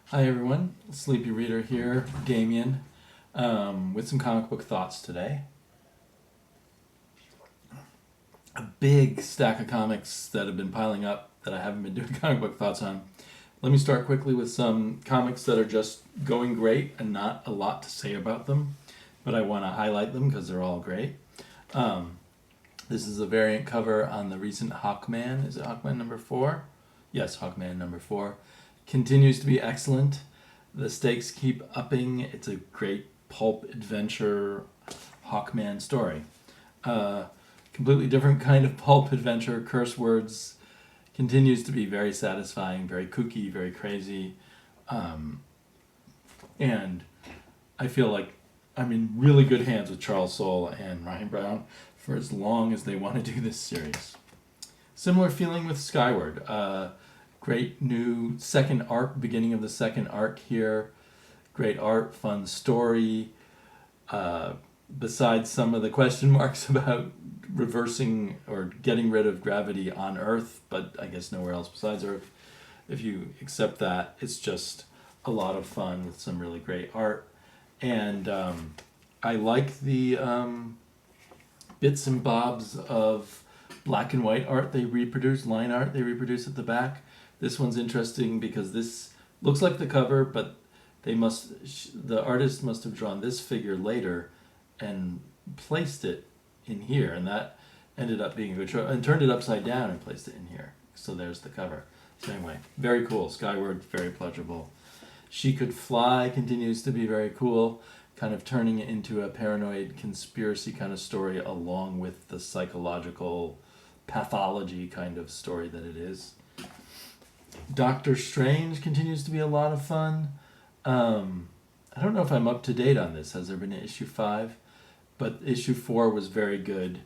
Hi everyone, Sleepy Reader here, Damien, with some comic book thoughts today. A big stack of comics that have been piling up that I haven't been doing comic book thoughts on. Let me start quickly with some comics that are just going great and not a lot to say about them, but I want to highlight them because they're all great. Um, this is a variant cover on the recent Hawkman. Is it Hawkman number 4? Yes, Hawkman number 4. Continues to be excellent. The stakes keep upping. It's a great pulp adventure Hawkman story. Completely different kind of pulp adventure. Curse words continues to be very satisfying, very kooky, very crazy. And I feel like I'm in really good hands with Charles Soule and Ryan Brown for as long as they want to do this series. Similar feeling with Skyward. Great new second arc, beginning of the second arc here. Great art, fun story. Besides some of the question marks about reversing or getting rid of gravity on Earth, but I guess nowhere else besides Earth, if you accept that, it's just a lot of fun with some really great art. And I like the bits and bobs of black and white art they reproduce, line art they reproduce at the back. This one's interesting because this looks like the cover, but the artist must have drawn this figure later and placed it in here, and that ended up being a good choice, and turned it upside down and placed it in here. So there's the cover. So anyway, very cool. Skyward, very pleasurable. She Could Fly continues to be very cool, kind of turning it into a paranoid conspiracy kind of story along with the psychological pathology kind of story that it is. Doctor Strange continues to be a lot of fun. I don't know if I'm up to date on this. Has there been an issue 5? But issue 4 was very good.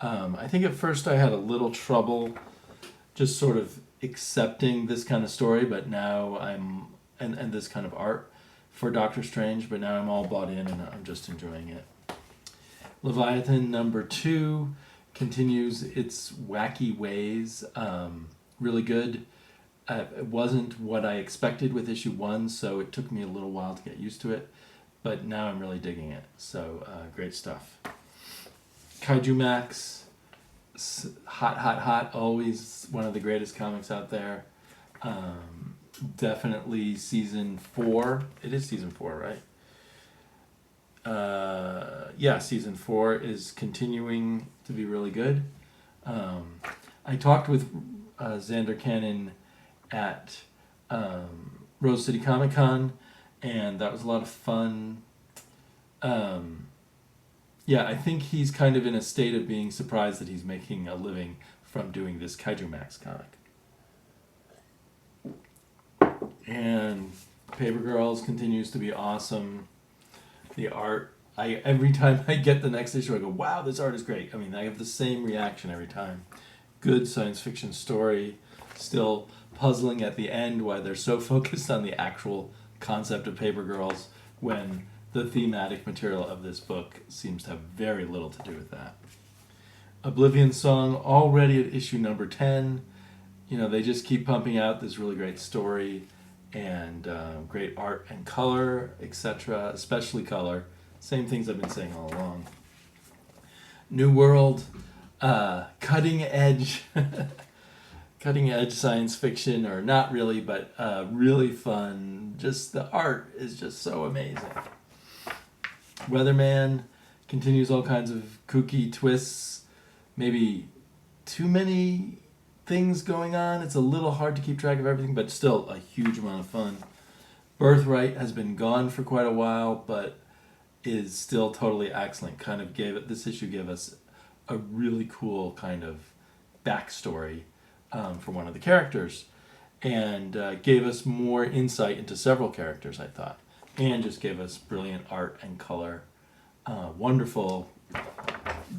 I think at first I had a little trouble just sort of accepting this kind of story, but now and this kind of art for Doctor Strange, but now I'm all bought in and I'm just enjoying it. Leviathan number 2 continues its wacky ways. Really good. It wasn't what I expected with issue 1, so it took me a little while to get used to it, but now I'm really digging it. So great stuff. Kaiju Max, hot, hot, hot. Always one of the greatest comics out there. Definitely season 4. It is season 4, right? Yeah, season 4 is continuing to be really good. I talked with Xander Cannon at Rose City Comic Con, and that was a lot of fun. Yeah, I think he's kind of in a state of being surprised that he's making a living from doing this Kaiju Max comic. And Paper Girls continues to be awesome. The art, every time I get the next issue, I go, wow, this art is great. I mean, I have the same reaction every time. Good science fiction story, still puzzling at the end why they're so focused on the actual concept of Paper Girls when the thematic material of this book seems to have very little to do with that. Oblivion Song, already at issue number 10. You know, they just keep pumping out this really great story and great art and color, etc., especially color. Same things I've been saying all along. New World, cutting edge cutting edge science fiction, or not really, but really fun. Just the art is just so amazing. Weatherman continues all kinds of kooky twists, maybe too many things going on. It's a little hard to keep track of everything, but still a huge amount of fun. Birthright has been gone for quite a while, but is still totally excellent. This issue gave us a really cool kind of backstory for one of the characters, and gave us more insight into several characters, I thought, and just gave us brilliant art and color. Wonderful,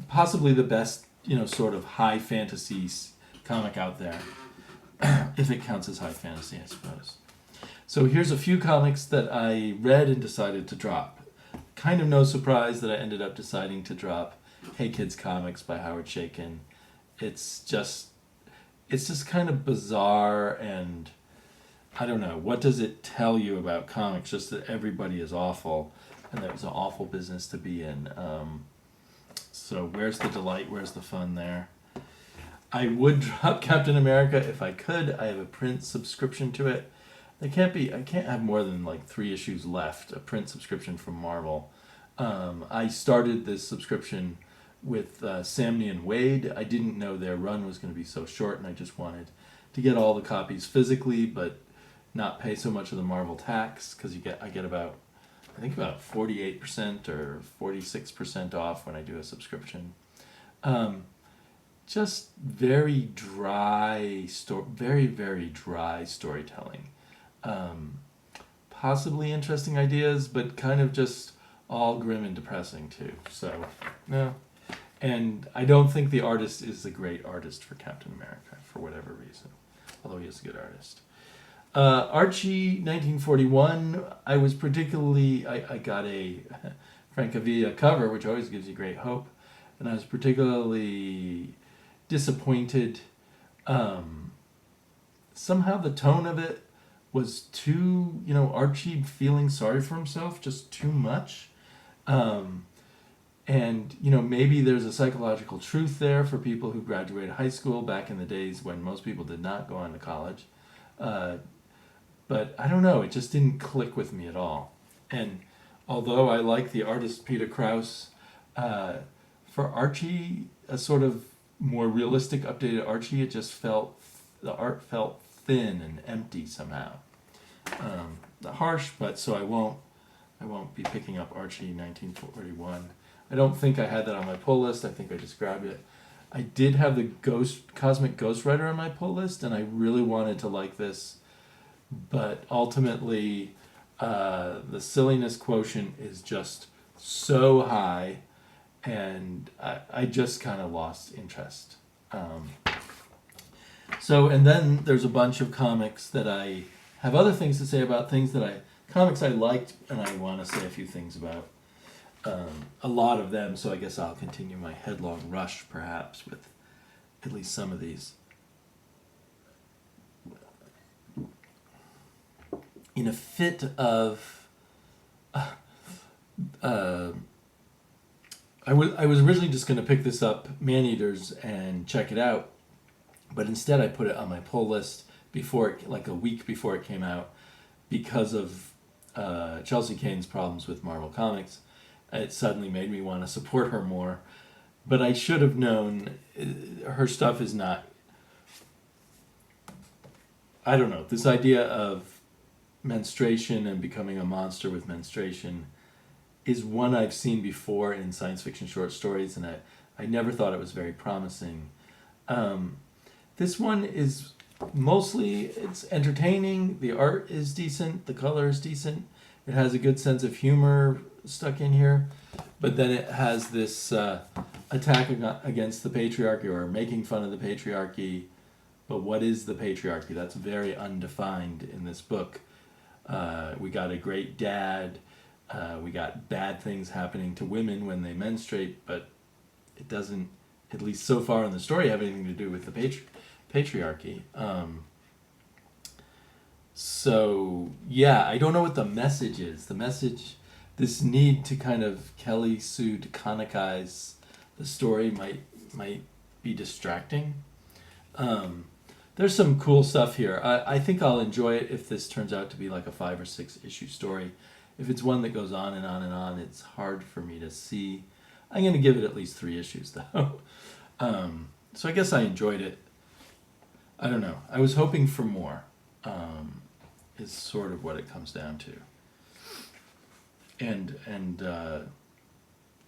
possibly the best, sort of high fantasy comic out there, if it counts as high fantasy, I suppose. So here's a few comics that I read and decided to drop. Kind of no surprise that I ended up deciding to drop Hey Kids Comics by Howard Chaykin. It's just kind of bizarre and I don't know, what does it tell you about comics? Just that everybody is awful, and that it was an awful business to be in. So where's the delight? Where's the fun there? I would drop Captain America if I could. I have a print subscription to it. I can't have more than like 3 issues left, a print subscription from Marvel. I started this subscription with Samney and Wade. I didn't know their run was going to be so short, and I just wanted to get all the copies physically, but not pay so much of the Marvel tax, because I get about 48% or 46% off when I do a subscription. Just very dry very, very dry storytelling. Possibly interesting ideas, but kind of just all grim and depressing too. So, no. And I don't think the artist is a great artist for Captain America for whatever reason, although he is a good artist. Archie 1941, I was particularly, I got a Francavilla cover, which always gives you great hope, and I was particularly disappointed. Somehow the tone of it was too, Archie feeling sorry for himself, just too much. And, maybe there's a psychological truth there for people who graduated high school back in the days when most people did not go on to college. But I don't know, it just didn't click with me at all. And although I like the artist Peter Krause, for Archie, a sort of more realistic, updated Archie, the art felt thin and empty somehow. Harsh, but so I won't be picking up Archie 1941. I don't think I had that on my pull list. I think I just grabbed it. I did have the Cosmic Ghost Rider on my pull list, and I really wanted to like this, but ultimately, the silliness quotient is just so high, and I just kind of lost interest. And then there's a bunch of comics that I have other things to say about, comics I liked, and I want to say a few things about. A lot of them, so I guess I'll continue my headlong rush, perhaps, with at least some of these. In a fit of... I was originally just going to pick this up, Maneaters, and check it out, but instead I put it on my pull list like a week before it came out, because of Chelsea Cain's problems with Marvel Comics. It suddenly made me want to support her more. But I should have known her stuff is not... I don't know. This idea of menstruation and becoming a monster with menstruation is one I've seen before in science fiction short stories, and I never thought it was very promising. This one is mostly, it's entertaining. The art is decent. The color is decent. It has a good sense of humor stuck in here, but then it has this attack against the patriarchy, or making fun of the patriarchy. But what is the patriarchy? That's very undefined in this book. We got a great dad. We got bad things happening to women when they menstruate, but it doesn't, at least so far in the story, have anything to do with the patriarchy. So, yeah, I don't know what the message is. This need to kind of Kelly Sue to canonize the story might be distracting. There's some cool stuff here. I think I'll enjoy it if this turns out to be like a 5 or 6 issue story. If it's one that goes on and on and on, it's hard for me to see. I'm going to give it at least 3 issues, though. So I guess I enjoyed it. I don't know. I was hoping for more, is sort of what it comes down to. And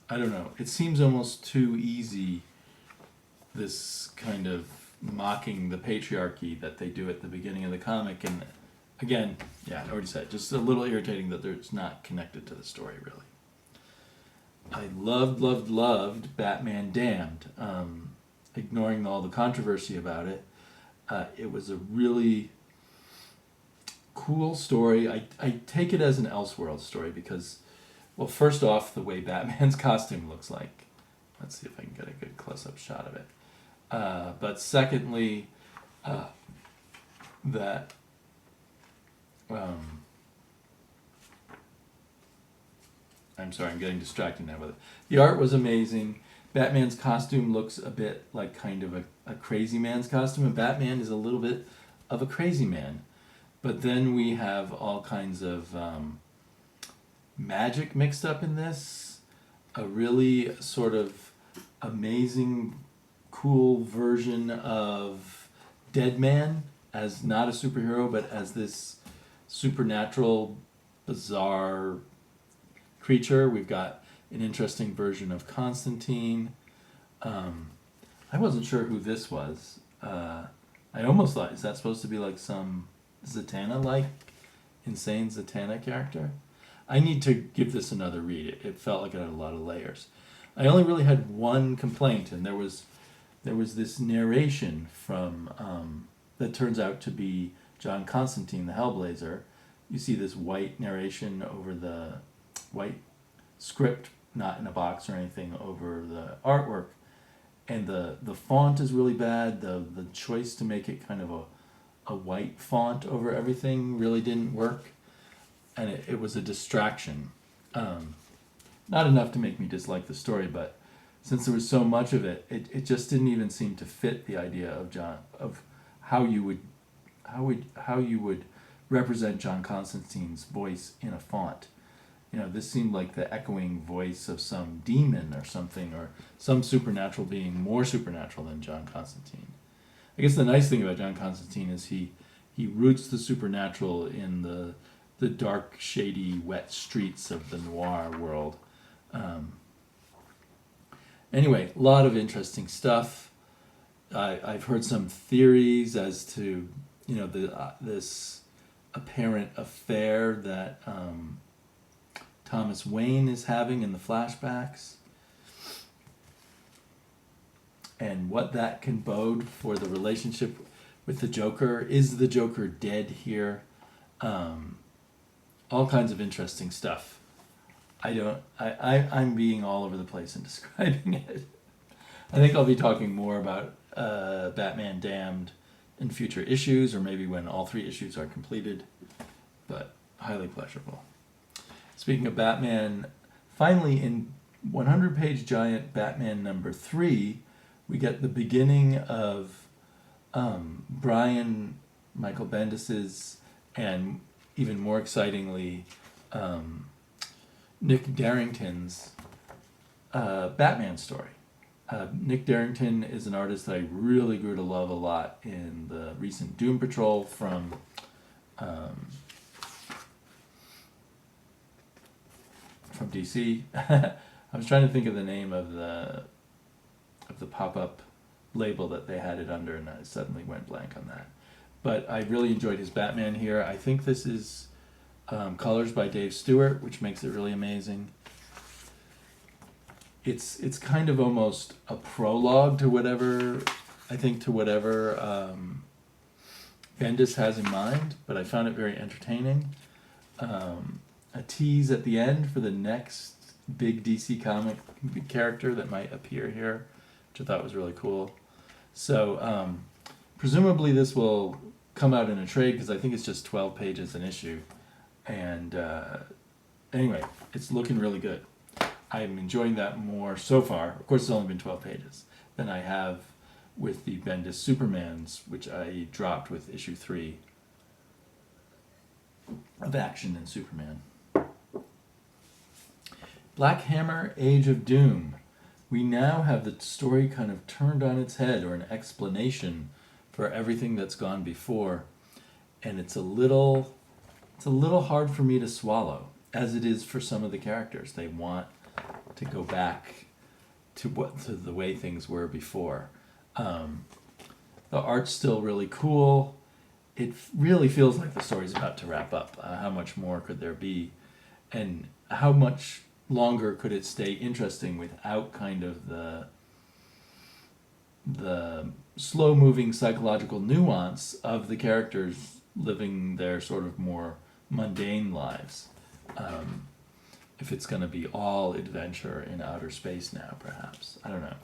I don't know. It seems almost too easy, this kind of mocking the patriarchy that they do at the beginning of the comic. And again, yeah, I already said, just a little irritating that it's not connected to the story, really. I loved Batman Damned. Ignoring all the controversy about it, it was a really cool story. I take it as an Elseworld story because, well, first off, the way Batman's costume looks like. Let's see if I can get a good close-up shot of it. But secondly, that Um, I'm sorry, I'm getting distracted now with it. The art was amazing. Batman's costume looks a bit like kind of a crazy man's costume, and Batman is a little bit of a crazy man. But then we have all kinds of magic mixed up in this. A really sort of amazing, cool version of Deadman as not a superhero, but as this supernatural, bizarre creature. We've got an interesting version of Constantine. I wasn't sure who this was. I almost thought, is that supposed to be like some Zatanna-like, insane Zatanna character? I need to give this another read. It felt like it had a lot of layers. I only really had one complaint, and there was this narration from that turns out to be John Constantine, the Hellblazer. You see this white narration over the white script, not in a box or anything, over the artwork, and the font is really bad. The choice to make it kind of a white font over everything really didn't work, and it was a distraction. Not enough to make me dislike the story, but since there was so much of it, it just didn't even seem to fit the idea of how you would represent John Constantine's voice in a font. You know, this seemed like the echoing voice of some demon or something, or some supernatural being more supernatural than John Constantine. I guess the nice thing about John Constantine is he roots the supernatural in the dark, shady, wet streets of the noir world. Anyway, a lot of interesting stuff. I've heard some theories as to, you know, this apparent affair that Thomas Wayne is having in the flashbacks, and what that can bode for the relationship with the Joker. Is the Joker dead here? All kinds of interesting stuff. I'm being all over the place in describing it. I think I'll be talking more about Batman Damned in future issues, or maybe when all 3 issues are completed, but highly pleasurable. Speaking of Batman, finally in 100-page giant Batman number 3, we get the beginning of Brian Michael Bendis's, and even more excitingly, Nick Darrington's Batman story. Nick Darrington is an artist that I really grew to love a lot in the recent Doom Patrol from DC. I was trying to think of the name of the pop-up label that they had it under, and I suddenly went blank on that. But I really enjoyed his Batman here. I think this is colors by Dave Stewart, which makes it really amazing. It's kind of almost a prologue to whatever Bendis has in mind, but I found it very entertaining. A tease at the end for the next big DC comic character that might appear here, which I thought was really cool. So presumably this will come out in a trade, because I think it's just 12 pages an issue. And anyway, it's looking really good. I'm enjoying that more so far. Of course, it's only been 12 pages than I have with the Bendis Supermans, which I dropped with issue 3 of Action and Superman. Black Hammer, Age of Doom. We now have the story kind of turned on its head, or an explanation for everything that's gone before, and it's a little hard for me to swallow, as it is for some of the characters. They want to go back to the way things were before. The art's still really cool. It really feels like the story's about to wrap up. How much more could there be, and how much longer could it stay interesting without kind of the slow-moving psychological nuance of the characters living their sort of more mundane lives? If it's going to be all adventure in outer space now, perhaps. I don't know.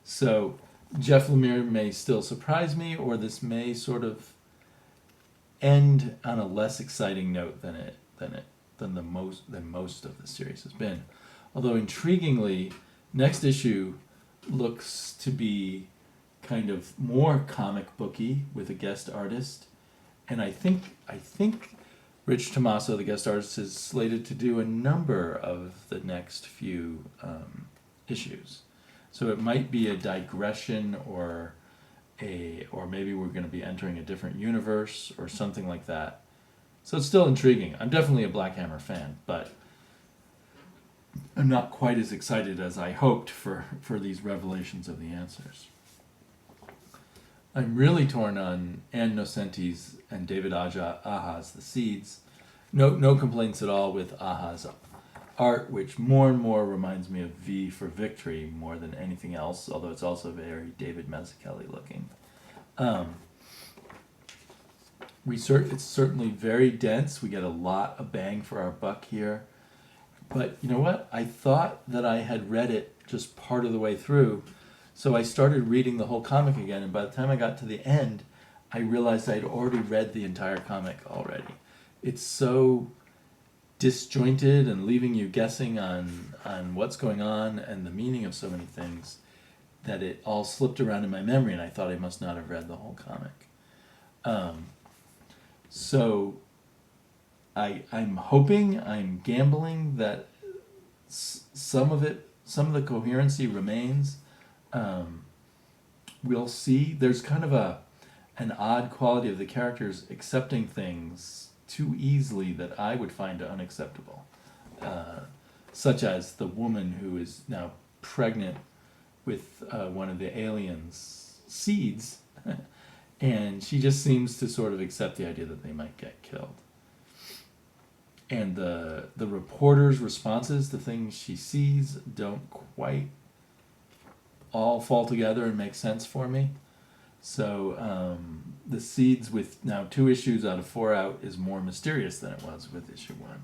So Jeff Lemire may still surprise me, or this may sort of end on a less exciting note than most of the series has been. Although intriguingly, next issue looks to be kind of more comic booky with a guest artist, and I think Rich Tommaso, the guest artist, is slated to do a number of the next few issues. So it might be a digression, or maybe we're going to be entering a different universe or something like that. So it's still intriguing. I'm definitely a Black Hammer fan, but I'm not quite as excited as I hoped for these revelations of the answers. I'm really torn on Ann Nocenti's and David Aja's The Seeds. No complaints at all with Aja's art, which more and more reminds me of V for Victory more than anything else, although it's also very David Mazzucchelli looking. It's certainly very dense. We get a lot of bang for our buck here. But you know what? I thought that I had read it just part of the way through, so I started reading the whole comic again, and by the time I got to the end, I realized I'd already read the entire comic already. It's so disjointed and leaving you guessing on what's going on and the meaning of so many things that it all slipped around in my memory, and I thought I must not have read the whole comic. So I'm hoping, I'm gambling that some of the coherency remains. We'll see. There's kind of an odd quality of the characters accepting things too easily that I would find unacceptable, such as the woman who is now pregnant with one of the aliens' seeds, and she just seems to sort of accept the idea that they might get killed. And the reporter's responses to things she sees don't quite all fall together and make sense for me. So the Seeds, with now 2 issues out of 4 out, is more mysterious than it was with issue 1.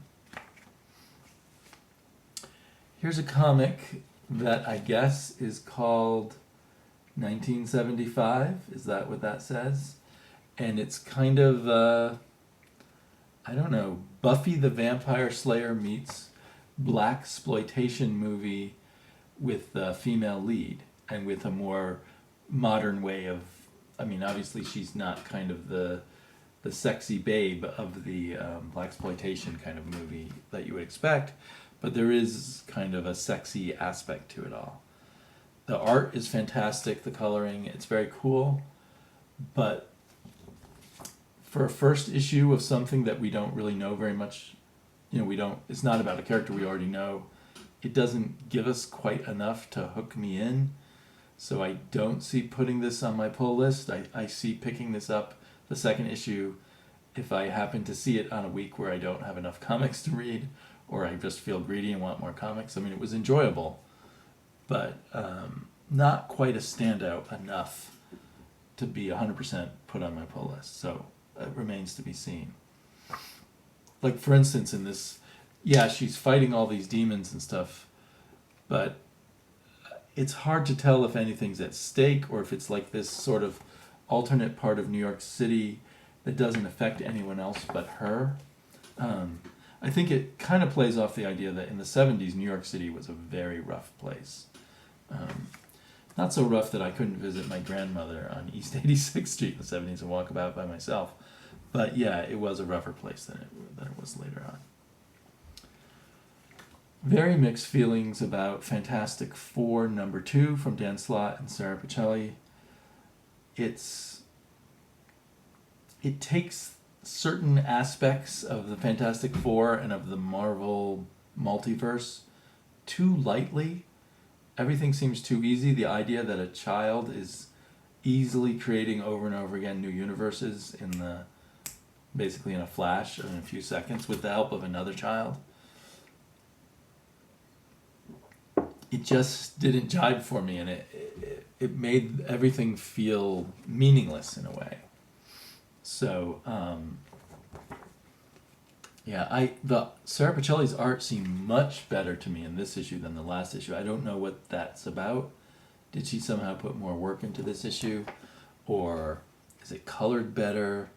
Here's a comic that I guess is called 1975. Is that what that says? And it's kind of, I don't know, Buffy the Vampire Slayer meets blaxploitation movie with a female lead, and with a more modern way of, I mean, obviously she's not kind of the sexy babe of the blaxploitation kind of movie that you would expect, but there is kind of a sexy aspect to it all. The art is fantastic, the coloring, it's very cool, but for a first issue of something that we don't really know very much, it's not about a character we already know, it doesn't give us quite enough to hook me in. So I don't see putting this on my pull list. I see picking this up, the second issue, if I happen to see it on a week where I don't have enough comics to read, or I just feel greedy and want more comics. I mean, it was enjoyable, but not quite a standout enough to be 100% put on my pull list. So it remains to be seen. Like, for instance, in this, yeah, she's fighting all these demons and stuff, but it's hard to tell if anything's at stake or if it's like this sort of alternate part of New York City that doesn't affect anyone else but her. I think it kind of plays off the idea that in the 70s, New York City was a very rough place. Not so rough that I couldn't visit my grandmother on East 86th Street in the 70s and walk about by myself. But yeah, it was a rougher place than it was later on. Very mixed feelings about Fantastic Four #2 from Dan Slott and Sarah Pichelli. It takes certain aspects of the Fantastic Four and of the Marvel multiverse too lightly. Everything seems too easy. The idea that a child is easily creating over and over again new universes basically in a flash or in a few seconds with the help of another child. It just didn't jive for me, and it made everything feel meaningless in a way. So, the Sarah Pichelli's art seemed much better to me in this issue than the last issue. I don't know what that's about. Did she somehow put more work into this issue? Or is it colored better?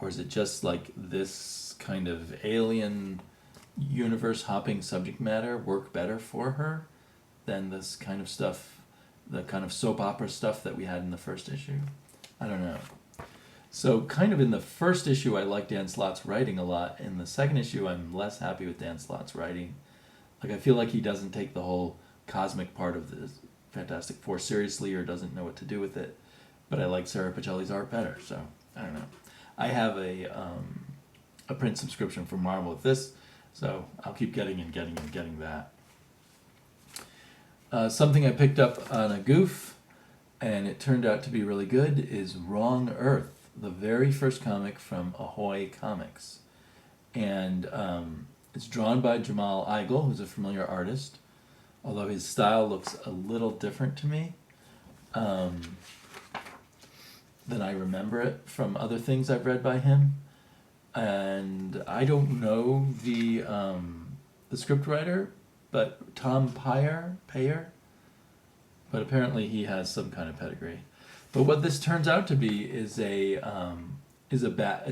or is it just like this kind of alien universe hopping subject matter work better for her than this kind of stuff, the kind of soap opera stuff that we had in the first issue? I don't know. So kind of in the first issue, I like Dan Slott's writing a lot. In the second issue, I'm less happy with Dan Slott's writing. Like, I feel like he doesn't take the whole cosmic part of the Fantastic Four seriously, or doesn't know what to do with it. But I like Sarah Pacelli's art better, so I don't know. I have a print subscription from Marvel with this, so I'll keep getting that. Something I picked up on a goof, and it turned out to be really good, is Wrong Earth, the very first comic from Ahoy Comics. And it's drawn by Jamal Igle, who's a familiar artist, although his style looks a little different to me than I remember it from other things I've read by him. And I don't know the scriptwriter, but Tom Payer, but apparently he has some kind of pedigree. But what this turns out to be is a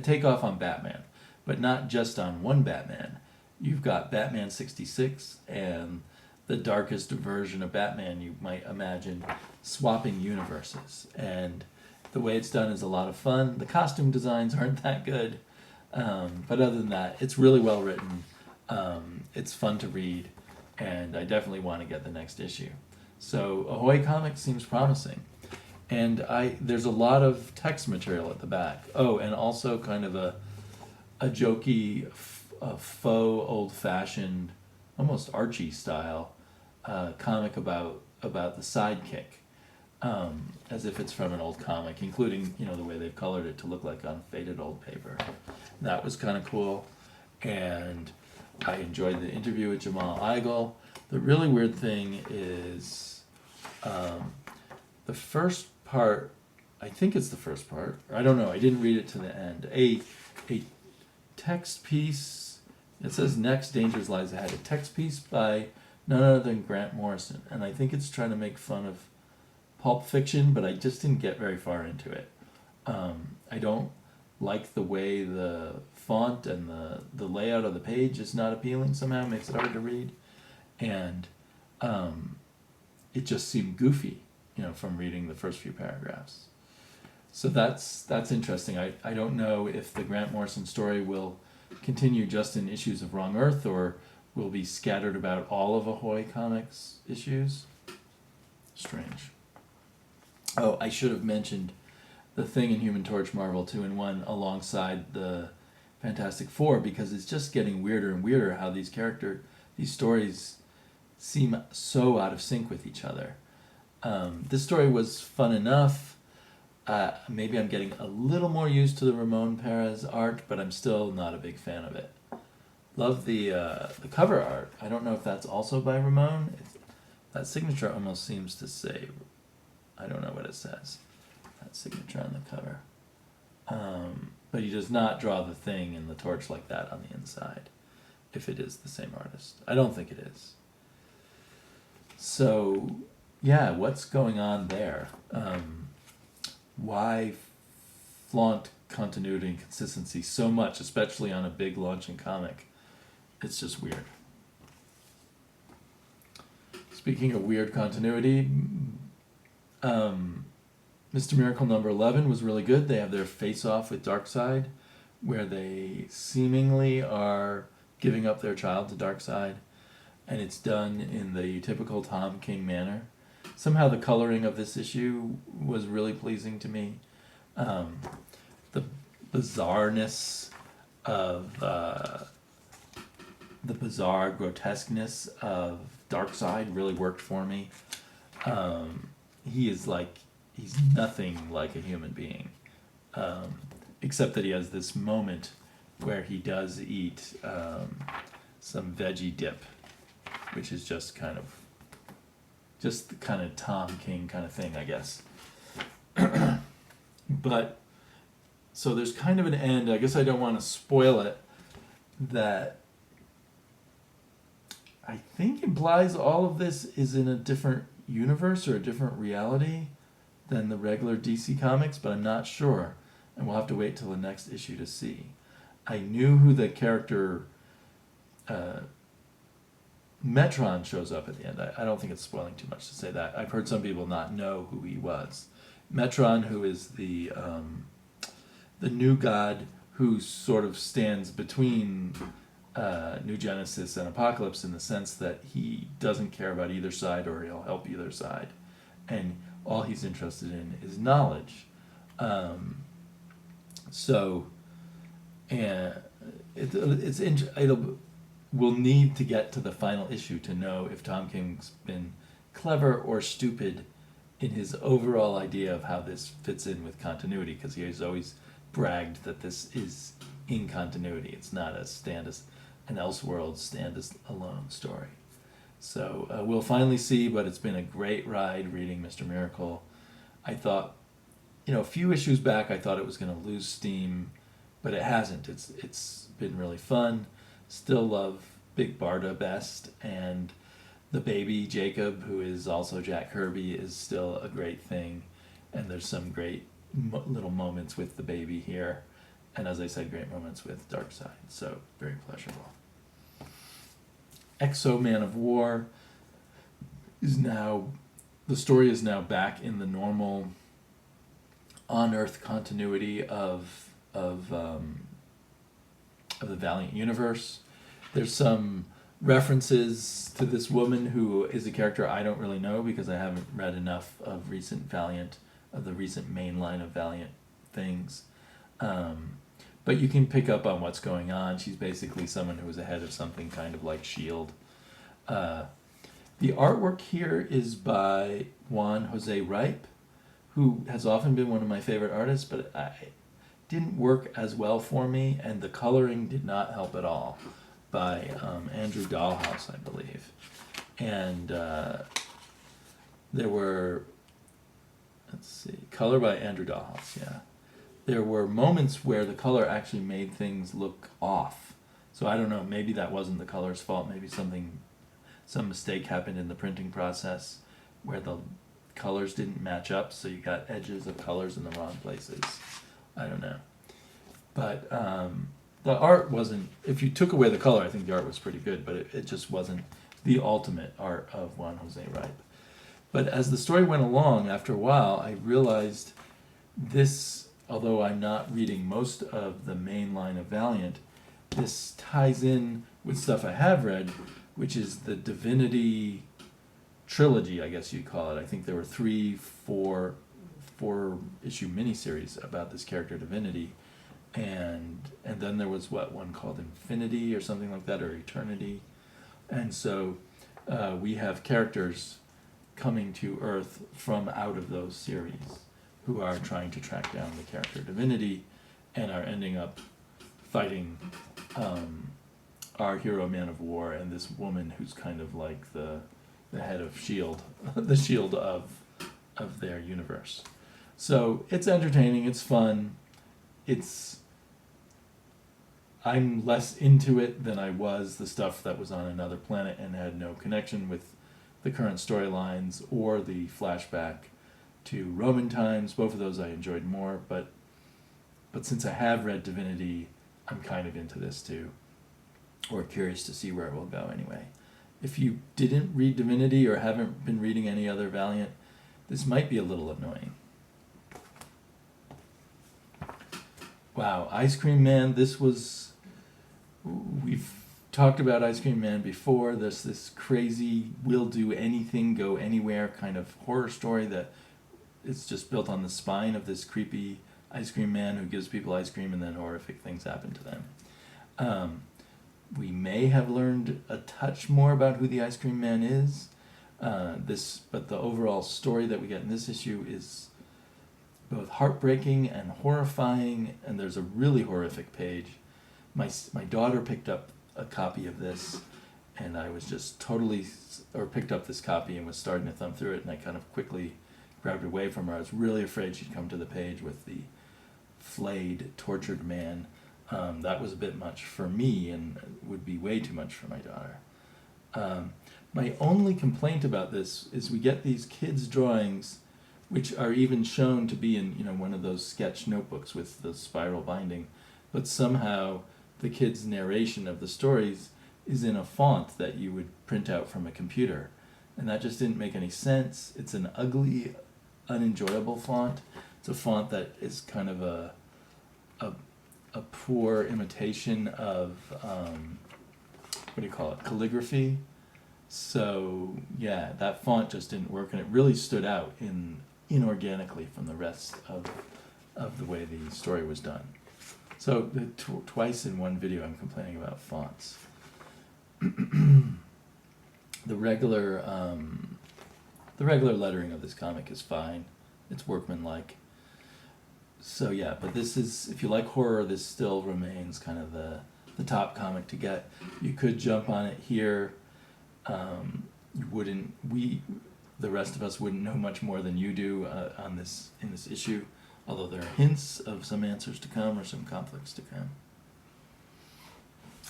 takeoff on Batman, but not just on one Batman. You've got Batman 66 and the darkest version of Batman you might imagine, swapping universes. And the way it's done is a lot of fun. The costume designs aren't that good, but other than that, it's really well written. It's fun to read, and I definitely want to get the next issue. So Ahoy Comics seems promising. And there's a lot of text material at the back. Oh, and also kind of a jokey, faux, old-fashioned, almost Archie style comic about the sidekick, as if it's from an old comic, including the way they've colored it to look like on faded old paper. That was kind of cool, and I enjoyed the interview with Jamal Igle. The really weird thing is the first part, I think it's the first part, I don't know, I didn't read it to the end. A text piece, it says Next Dangers Lies Ahead, a text piece by none other than Grant Morrison, and I think it's trying to make fun of Pulp Fiction, but I just didn't get very far into it. I don't like the way the font and the layout of the page is not appealing somehow, makes it hard to read, and it just seemed goofy, from reading the first few paragraphs. So that's interesting. I don't know if the Grant Morrison story will continue just in issues of Wrong Earth, or will be scattered about all of Ahoy Comics issues. Strange. Oh, I should have mentioned the Thing and Human Torch Marvel 2-in-1 alongside the Fantastic Four, because it's just getting weirder and weirder how these stories seem so out of sync with each other. This story was fun enough. Maybe I'm getting a little more used to the Ramon Perez art, but I'm still not a big fan of it. Love the cover art. I don't know if that's also by Ramon. That signature almost seems to say, I don't know what it says, that signature on the cover. But he does not draw the Thing and the torch like that on the inside, if it is the same artist. I don't think it is. So, yeah, what's going on there? Why flaunt continuity and consistency so much, especially on a big launching comic? It's just weird. Speaking of weird continuity, Mr. Miracle number 11 was really good. They have their face-off with Darkseid, where they seemingly are giving up their child to Darkseid, and it's done in the typical Tom King manner. Somehow the coloring of this issue was really pleasing to me. The bizarreness of the bizarre grotesqueness of Darkseid really worked for me. He's nothing like a human being, except that he has this moment where he does eat some veggie dip, which is just the kind of Tom King kind of thing, I guess. But so there's kind of an end. I guess I don't want to spoil it. That I think implies all of this is in a different universe or a different reality than the regular DC comics, but I'm not sure. and we'll have to wait till the next issue to see. I knew who the character Metron shows up at the end. I don't think it's spoiling too much to say that. I've heard some people not know who he was. Metron, who is the new god who sort of stands between New Genesis and Apocalypse in the sense that he doesn't care about either side, or he'll help either side, and all he's interested in is knowledge. We'll need to get to the final issue to know if Tom King's been clever or stupid in his overall idea of how this fits in with continuity, because he has always bragged that this is in continuity. It's not an Elseworld stand-alone story. So we'll finally see, but it's been a great ride reading Mr. Miracle. I thought, a few issues back, I thought it was going to lose steam, but it hasn't. It's been really fun. Still love Big Barda best, and the baby Jacob, who is also Jack Kirby, is still a great thing, and there's some great little moments with the baby here, and as I said, great moments with Darkseid, so very pleasurable. Exo Man of War the story is now back in the normal on-Earth continuity of the Valiant universe. There's some references to this woman who is a character I don't really know because I haven't read enough of the recent main line of Valiant things. But you can pick up on what's going on. She's basically someone who was ahead of something kind of like S.H.I.E.L.D. The artwork here is by Juan Jose Ripe, who has often been one of my favorite artists, but didn't work as well for me, and the coloring did not help at all, by Andrew Dahlhaus, I believe. And there were, color by Andrew Dahlhaus, yeah. There were moments where the color actually made things look off. So I don't know, maybe that wasn't the color's fault, maybe some mistake happened in the printing process where the colors didn't match up, so you got edges of colors in the wrong places. I don't know. But the art wasn't, if you took away the color, I think the art was pretty good, but it just wasn't the ultimate art of Juan Jose Ripe. But as the story went along, after a while, I realized this, although I'm not reading most of the main line of Valiant, this ties in with stuff I have read, which is the Divinity trilogy, I guess you'd call it. I think there were 4 issue miniseries about this character Divinity, and then there was one called Infinity or something like that, or Eternity, and so we have characters coming to Earth from out of those series who are trying to track down the character Divinity and are ending up fighting our hero Man of War and this woman who's kind of like the head of S.H.I.E.L.D., the S.H.I.E.L.D. of their universe. So it's entertaining, it's fun, I'm less into it than I was the stuff that was on Another Planet and had no connection with the current storylines or the flashback to Roman times. Both of those I enjoyed more, but since I have read Divinity, I'm kind of into this too, or curious to see where it will go anyway. If you didn't read Divinity or haven't been reading any other Valiant, this might be a little annoying. Wow, Ice Cream Man, we've talked about Ice Cream Man before. There's this crazy, will do anything, go anywhere kind of horror story that is just built on the spine of this creepy ice cream man who gives people ice cream and then horrific things happen to them. We may have learned a touch more about who the Ice Cream Man is. But the overall story that we get in this issue is both heartbreaking and horrifying, and there's a really horrific page. My daughter picked up a copy of this, and I was just picked up this copy and was starting to thumb through it, and I kind of quickly grabbed it away from her. I was really afraid she'd come to the page with the flayed, tortured man. That was a bit much for me and would be way too much for my daughter. My only complaint about this is we get these kids' drawings which are even shown to be in, one of those sketch notebooks with the spiral binding, but somehow the kid's narration of the stories is in a font that you would print out from a computer, and that just didn't make any sense. It's an ugly, unenjoyable font. It's a font that is kind of a poor imitation of what do you call it, calligraphy. So yeah, that font just didn't work, and it really stood out inorganically from the rest of the way the story was done. So twice in one video I'm complaining about fonts. The regular lettering of this comic is fine. It's workmanlike. So yeah, but this is, if you like horror, this still remains kind of the top comic to get. You could jump on it here. The rest of us wouldn't know much more than you do in this issue, although there are hints of some answers to come or some conflicts to come.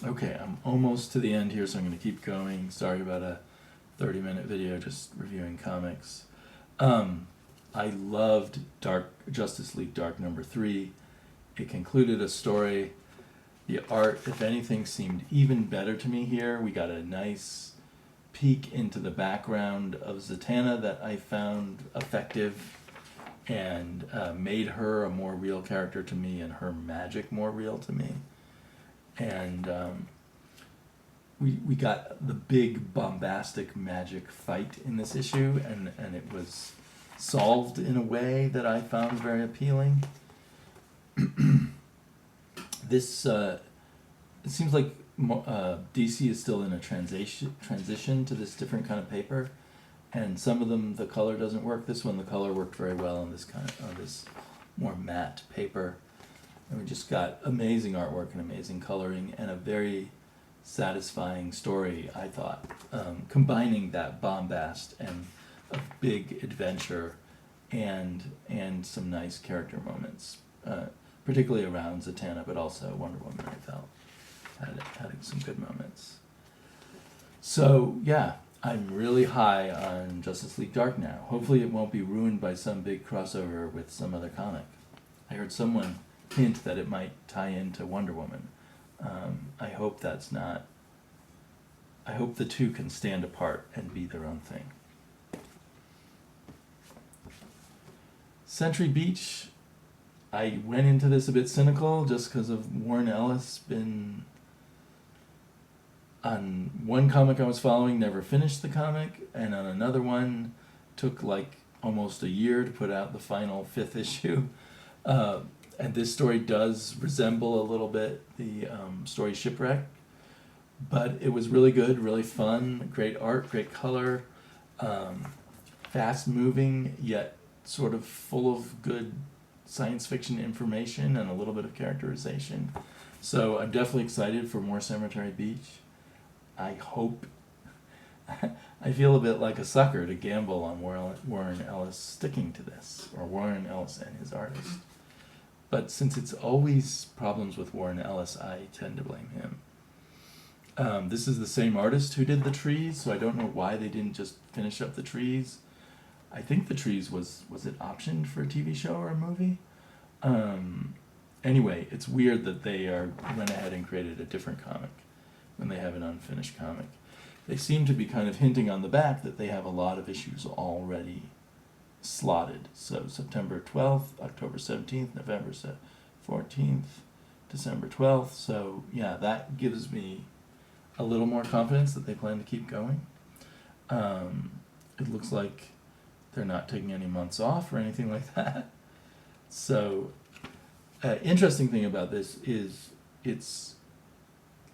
Okay, I'm almost to the end here, so I'm going to keep going. Sorry about a 30-minute video just reviewing comics. I loved Justice League Dark number 3. It concluded a story. The art, if anything, seemed even better to me here. We got a nice peek into the background of Zatanna that I found effective and made her a more real character to me and her magic more real to me. And we got the big bombastic magic fight in this issue, and it was solved in a way that I found very appealing. This it seems like DC is still in a transition to this different kind of paper, and some of them the color doesn't work. This one the color worked very well on this this more matte paper, and we just got amazing artwork and amazing coloring and a very satisfying story, I thought, combining that bombast and a big adventure and some nice character moments, particularly around Zatanna, but also Wonder Woman, I felt had some good moments. So yeah, I'm really high on Justice League Dark now. Hopefully it won't be ruined by some big crossover with some other comic. I heard someone hint that it might tie into Wonder Woman. I hope that's not. I hope the two can stand apart and be their own thing. Century Beach, I went into this a bit cynical just because of Warren Ellis. Been on one comic I was following, never finished the comic, and on another one took like almost a year to put out the final 5th issue. And this story does resemble a little bit the story Shipwreck, but it was really good, really fun, great art, great color, fast moving, yet sort of full of good science fiction information and a little bit of characterization. So I'm definitely excited for more Cemetery Beach. I hope, I feel a bit like a sucker to gamble on Warren Ellis sticking to this, or Warren Ellis and his artist. But since it's always problems with Warren Ellis, I tend to blame him. This is the same artist who did the trees, so I don't know why they didn't just finish up the trees. I think the trees was it optioned for a TV show or a movie? Anyway, it's weird that they went ahead and created a different comic when they have an unfinished comic. They seem to be kind of hinting on the back that they have a lot of issues already slotted. So September 12th, October 17th, November 14th, December 12th. So yeah, that gives me a little more confidence that they plan to keep going. It looks like they're not taking any months off or anything like that. So interesting thing about this is it's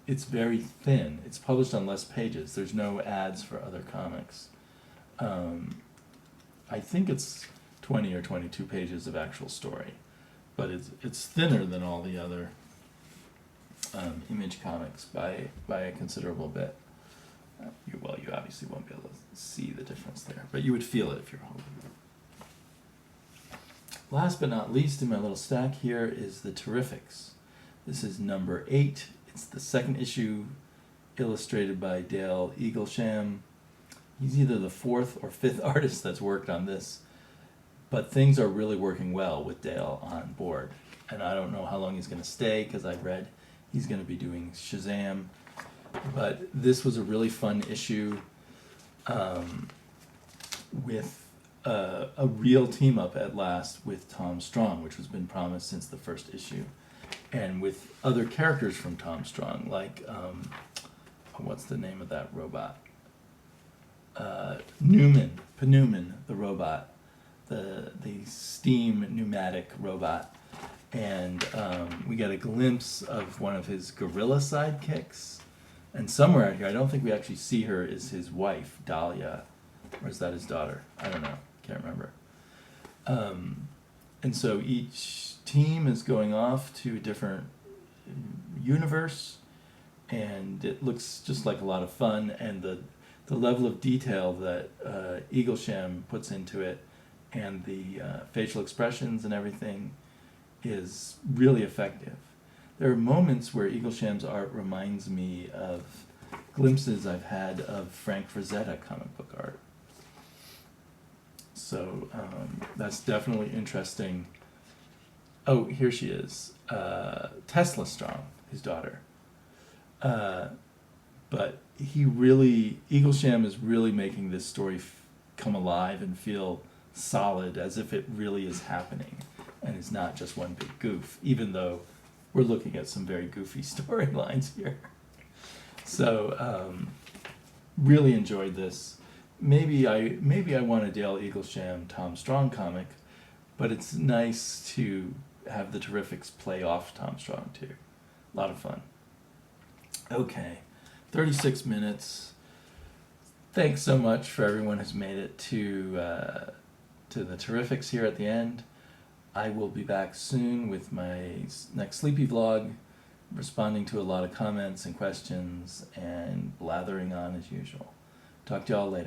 very thin. It's published on less pages. There's no ads for other comics. I think it's 20 or 22 pages of actual story, but it's thinner than all the other Image comics by a considerable bit. You obviously won't be able to see the difference there, but you would feel it if you're holding it. Last but not least in my little stack here is the Terrifics. This is number 8. It's the second issue, illustrated by Dale Eaglesham. He's either the 4th or 5th artist that's worked on this but things are really working well with Dale on board. And I don't know how long he's going to stay, because I read he's going to be doing Shazam. But this was a really fun issue, with a real team up at last with Tom Strong, which has been promised since the first issue, and with other characters from Tom Strong, like what's the name of that robot? Newman, the robot, the steam pneumatic robot, and we get a glimpse of one of his gorilla sidekicks, and somewhere out here, I don't think we actually see her, is his wife, Dahlia, or is that his daughter? I don't know, can't remember. And so each team is going off to a different universe, and it looks just like a lot of fun, and the level of detail that Eaglesham puts into it, and the facial expressions and everything, is really effective. There are moments where Eaglesham's art reminds me of glimpses I've had of Frank Frazetta comic book art. So that's definitely interesting. Oh, here she is. Tesla Strong, his daughter. But Eaglesham is really making this story come alive and feel solid, as if it really is happening, and it's not just one big goof, even though we're looking at some very goofy storylines here. So really enjoyed this. Maybe I want a Dale Eaglesham Tom Strong comic, but it's nice to have the Terrifics play off Tom Strong too. A lot of fun. Okay, 36 minutes. Thanks so much for everyone who's made it to the Terrifics here at the end. I will be back soon with my next Sleepy vlog, responding to a lot of comments and questions and blathering on as usual. Talk to y'all later.